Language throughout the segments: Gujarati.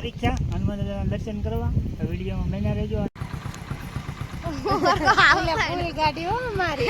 પરીક્ષા હનુમાન દર્શન કરવા વિડીયોમાં બન્યા રહેજો. પૂરી ગાડી હો મારી.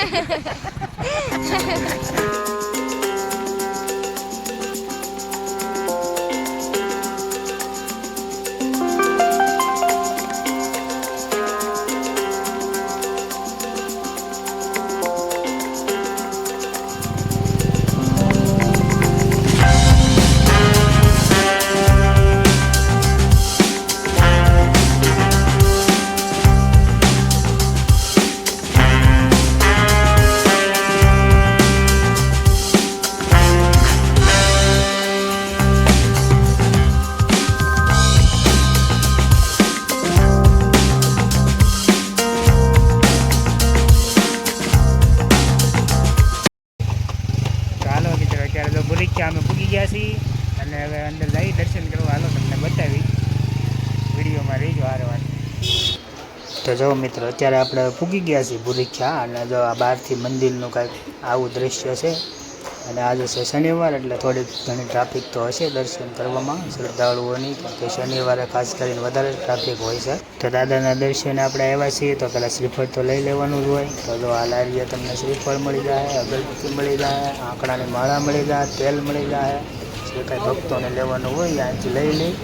અમે પૂગી ગયા છીએ અને હવે અંદર જઈ દર્શન કરવા. હાલો તમને બતાવી વિડીયોમાં રહીજો હારવાર. તો જો મિત્રો અત્યારે આપણે પૂગી ગયા છીએ ભૂરીખ્યા અને જો આ બહારથી મંદિરનું કાંઈક આવું દ્રશ્ય છે. અને આજે છે શનિવાર એટલે થોડીક ઘણી ટ્રાફિક તો હશે દર્શન કરવામાં શ્રદ્ધાળુઓની, કે શનિવારે ખાસ કરીને વધારે ટ્રાફિક હોય છે. તો દાદાના દર્શને આપણે આવ્યા છીએ તો પહેલાં શ્રીફળ તો લઈ લેવાનું જ હોય. તો જો આ લારીએ તમને શ્રીફળ મળી જાય, અગરબત્તી મળી જાય, આંકડાની માળા મળી જાય, તેલ મળી જાય. જે કાંઈ ભક્તોને લેવાનું હોય અહીંથી લઈ લઈ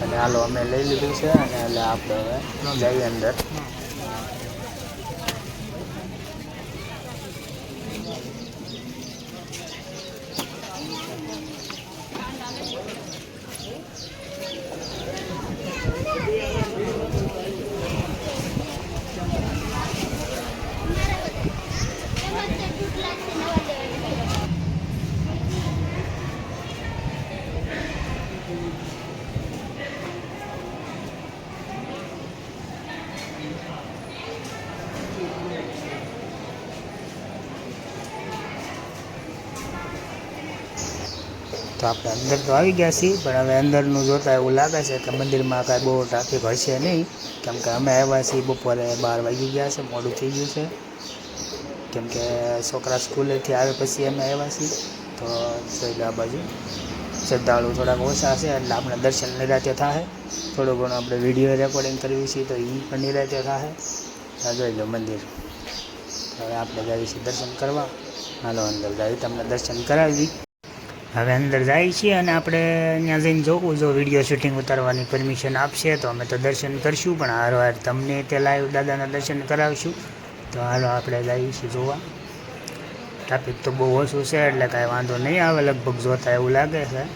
અને હાલો અમે લઈ લીધું છે. અને એટલે આપણે હવે જઈએ અંદર. તો આપણે અંદર તો આવી ગયા છીએ, પણ હવે અંદરનું જોતાં એવું લાગે છે કે મંદિરમાં કાંઈ બહુ ટ્રાફિક હશે નહીં, કેમ કે અમે આવ્યા છીએ બપોરે 12 વાગી ગયા છે, મોડું થઈ ગયું છે. કેમ કે છોકરા સ્કૂલેથી આવે પછી અમે આવ્યા છીએ. તો જોઈ લો આ બાજુ શ્રદ્ધાળુ થોડાક ઓછા છે એટલે આપણે દર્શન નિરાતે થાય. થોડું ઘણું આપણે વિડીયો રેકોર્ડિંગ કરવી છીએ તો એ પણ નિરાતે થાય. આ જોઈ લો મંદિર. હવે આપણે જઈએ છીએ દર્શન કરવા. હાલો અંદર જઈ તમને દર્શન કરાવી. હવે અંદર જાય છીએ અને આપણે ત્યાં જઈને જોવું, જો વિડીયો શૂટિંગ ઉતારવાની પરમિશન આપશે તો અમે તો દર્શન કરશું, પણ હારવાર તમને તે લાઈવ દાદાના દર્શન કરાવશું. તો હાલો આપણે જઈએ છીએ જોવા. ટ્રાફિક તો બહુ ઓછું છે એટલે કાંઈ વાંધો નહીં આવે લગભગ જોતા એવું લાગે છે.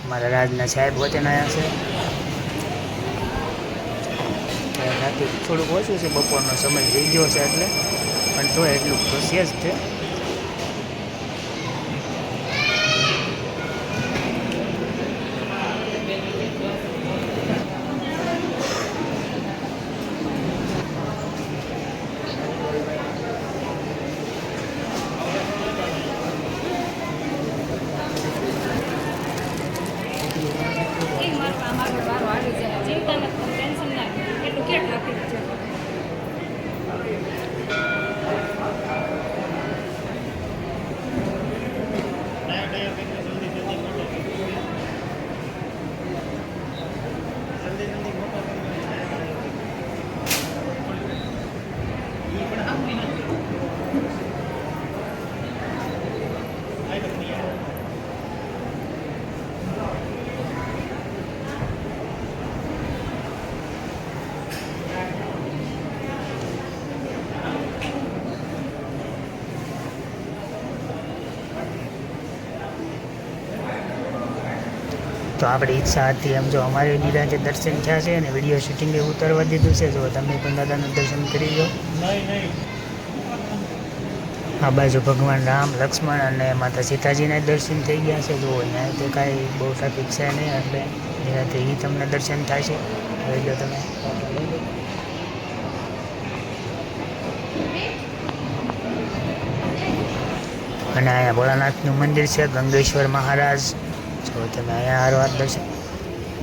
મારા રાજના સાહેબ વચ્ચે આવ્યા છે. ટ્રાફિક થોડુંક ઓછું છે, બપોરનો સમય થઈ ગયો છે એટલે, પણ તો એટલું તો છે જ તે. તો આપણી ઈચ્છા હતી એમ જો અમારી નિરાંતે દર્શન થયા છે અને વિડીયો શૂટિંગે ઉતારવા દીધું છે. જો તમે પણ દાદાનું દર્શન કરી લો. આ બાજુ ભગવાન રામ, લક્ષ્મણ અને માતા સીતાજીના દર્શન થઈ ગયા છે. જો અહીંયા તે કાંઈ બહુ ટ્રાફિક છે નહીં એટલે નિરાંતે એ તમને દર્શન થાય છે. જોઈ લો તમે. અને અહીંયા ભોળાનાથનું મંદિર છે, ગંગેશ્વર મહારાજ. જો તમે અહીંયા હારવાર દર્શન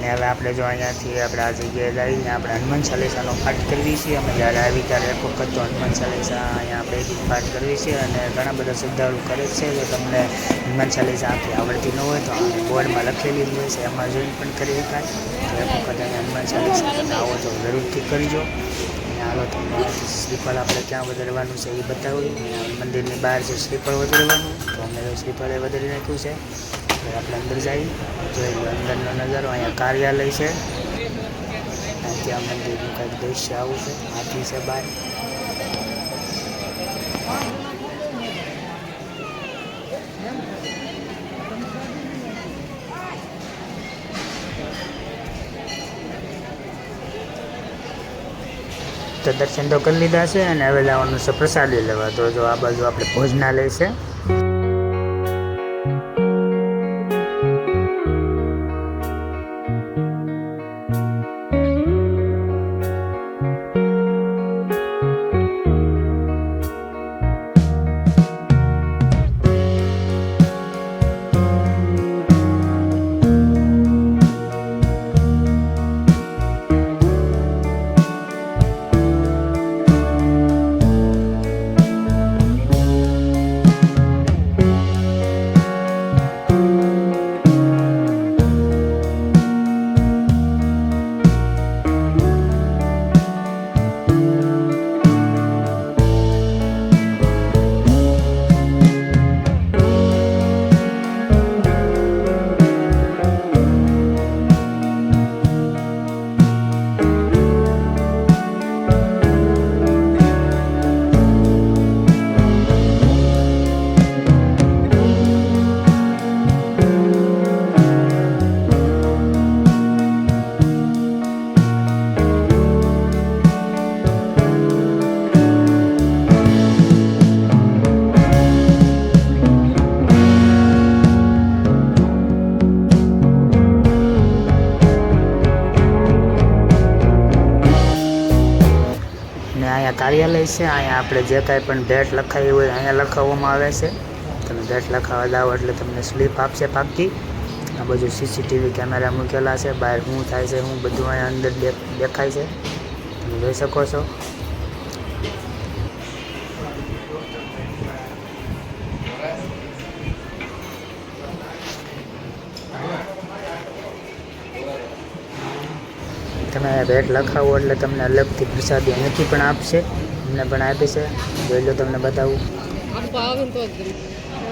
ને હવે આપણે જો અહીંયાથી આપણે આ જગ્યાએ જઈને આપણે હનુમાન ચાલીસાનો પાઠ કરવી છીએ. અમે જ્યારે આવી ત્યારે એક વખત તો હનુમાન ચાલીસા અહીંયા આપણે એક પાઠ કરવી છીએ અને ઘણા બધા શ્રદ્ધાળુ કરે છે. જો તમને હનુમાન ચાલીસા આખી આવડતી ન હોય તો બોર્ડમાં લખેલી જ હોય છે, એમાં જોઈને પણ કરી શકાય. તો એક વખત અહીંયા હનુમાન ચાલીસા તમે આવો તો જરૂરથી કરજો. અને હાલો તમને શ્રીફળ આપણે ક્યાં વધારવાનું છે એ બતાવ્યું. અહીંયા મંદિરની બહાર છે શ્રીફળ વધારવાનું, તો અમે શ્રીફળે વધારી નાખ્યું છે. હવે આપણે અંદર જઈ જોઈ લો અંદરનો નજારો. અહીંયા કાર્યાલય છે, ત્યાં મંદિરનું કંઈક દૃશ્ય આવું છે. હાથી છે બહાર. તો દર્શન તો કરી લીધા છે અને હવે જવાનું છે પ્રસાદી લેવા. તો જો આ બાજુ આપણે ભોજનાલય છે. અહીંયા કાર્યાલય છે. અહીંયા આપણે જે કાંઈ પણ ભેટ લખાવી હોય અહીંયા લખાવવામાં આવે છે. તમે ભેટ લખાવવા જાઓ એટલે તમને સ્લીપ આપશે પાકી. આ બધું સીસીટીવી કેમેરા મૂકેલા છે, બહાર શું થાય છે હું બધું અહીંયા અંદર દેખાય છે, તમે જોઈ શકો છો. તમે ભેટ લખાવો એટલે તમને અલગથી પ્રસાદી અહીંથી પણ આપશે, અમને પણ આપે છે. જોઈ લો તમને બતાવું.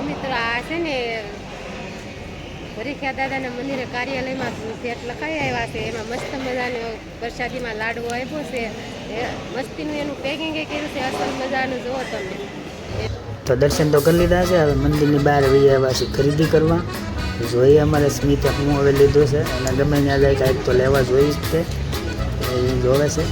મિત્રો આ છે ને ભરીખ્યા દાદાના મંદિરે કાર્યાલયમાં ભેટ લખાઈ આવ્યા છે. એમાં મસ્ત મજાનો પ્રસાદીમાં લાડવો આપ્યો છે. મસ્તીનું એનું પેકિંગ કર્યું છે, અસલ મજાનું જુઓ તમે. તો દર્શન તો કરી લીધા છે. હવે મંદિરની બહાર વહી આવ્યા છે ખરીદી કરવા. જોઈએ અમારે સ્મિતે હું હવે લીધો છે અને ગમે ત્યાં જાય કાંઈક તો લેવા જોઈ જ તે એ જોવે છે.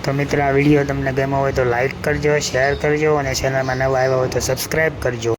તો મિત્ર આ વિડીયો તમને ગમ્યો હોય તો લાઈક કરજો, શેર કરજો અને ચેનલમાં નવા આવ્યા હોય તો સબસ્ક્રાઈબ કરજો.